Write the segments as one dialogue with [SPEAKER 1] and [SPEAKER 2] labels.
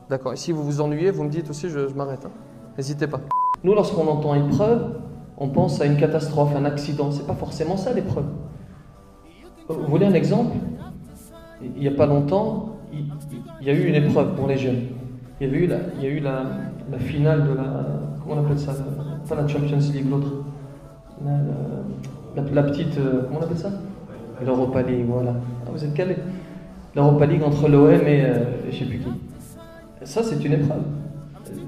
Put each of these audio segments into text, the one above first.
[SPEAKER 1] D'accord. Et si vous vous ennuyez, vous me dites aussi, je m'arrête. Hein. N'hésitez pas. Nous, lorsqu'on entend épreuve, on pense à une catastrophe, un accident. C'est pas forcément ça l'épreuve. Vous voulez un exemple? Il n'y a pas longtemps, il y a eu une épreuve pour les jeunes. Il y a eu la finale de la... Comment on appelle ça? Pas la Champions League, l'autre. La petite... comment on appelle ça? L'Europa League, voilà. Ah, vous êtes calés. L'Europa League entre l'OM et je ne sais plus qui. Ça, c'est une épreuve.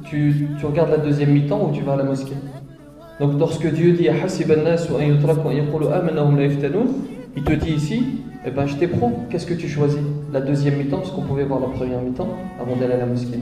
[SPEAKER 1] Tu regardes la deuxième mi-temps ou tu vas à la mosquée. Donc, lorsque Dieu dit il te dit ici, eh ben, je t'éprouve. Qu'est-ce que tu choisis? La deuxième mi-temps, parce qu'on pouvait voir la première mi-temps avant d'aller à la mosquée.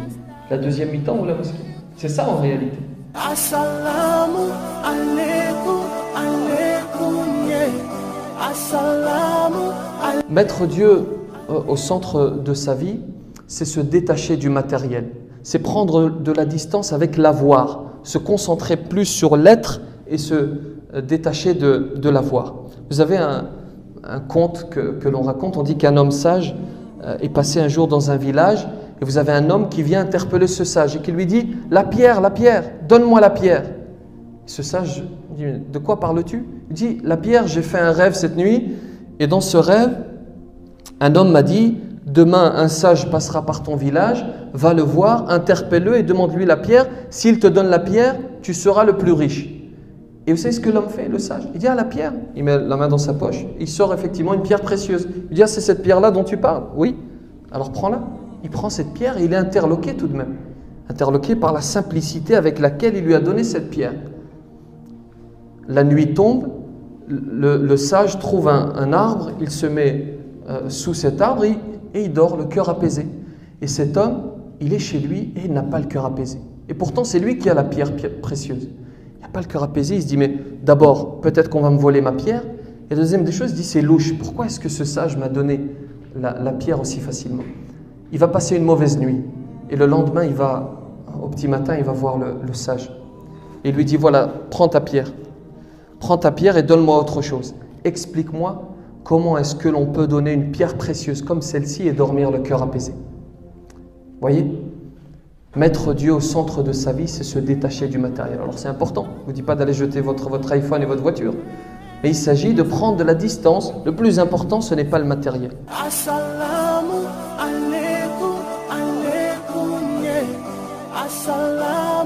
[SPEAKER 1] La deuxième mi-temps ou la mosquée? C'est ça en réalité. Assalamu alaikum, alaikum, yeah. Assalamu alaikum. Mettre Dieu au centre de sa vie, c'est se détacher du matériel. C'est prendre de la distance avec l'avoir, se concentrer plus sur l'être et se détacher de l'avoir. Vous avez un conte que l'on raconte, on dit qu'un homme sage est passé un jour dans un village et vous avez un homme qui vient interpeller ce sage et qui lui dit « La pierre, donne-moi la pierre !» Ce sage dit « De quoi parles-tu » Il dit « La pierre, j'ai fait un rêve cette nuit et dans ce rêve, un homme m'a dit « Demain, un sage passera par ton village, va le voir, interpelle-le et demande-lui la pierre. S'il te donne la pierre, tu seras le plus riche. » Et vous savez ce que l'homme fait, le sage? Il dit « Ah, la pierre !» Il met la main dans sa poche, il sort effectivement une pierre précieuse. Il dit « Ah, c'est cette pierre-là dont tu parles ?» « Oui. » Alors prends-la. Il prend cette pierre et il est interloqué tout de même. Interloqué par la simplicité avec laquelle il lui a donné cette pierre. La nuit tombe, le sage trouve un arbre, il se met sous cet arbre et il dort, le cœur apaisé. Et cet homme, il est chez lui et il n'a pas le cœur apaisé. Et pourtant, c'est lui qui a la pierre précieuse. Il n'a pas le cœur apaisé, il se dit, mais d'abord, peut-être qu'on va me voler ma pierre. Et la deuxième des choses, il se dit, c'est louche. Pourquoi est-ce que ce sage m'a donné la pierre aussi facilement? Il va passer une mauvaise nuit. Et le lendemain, au petit matin, il va voir le sage. Et il lui dit, voilà, prends ta pierre. Prends ta pierre et donne-moi autre chose. Explique-moi comment est-ce que l'on peut donner une pierre précieuse comme celle-ci et dormir le cœur apaisé. Voyez? Mettre Dieu au centre de sa vie, c'est se détacher du matériel. Alors c'est important, je ne vous dis pas d'aller jeter votre iPhone et votre voiture. Mais il s'agit de prendre de la distance. Le plus important, ce n'est pas le matériel. Assalamu alaikum, alaikum, yeah. Assalamu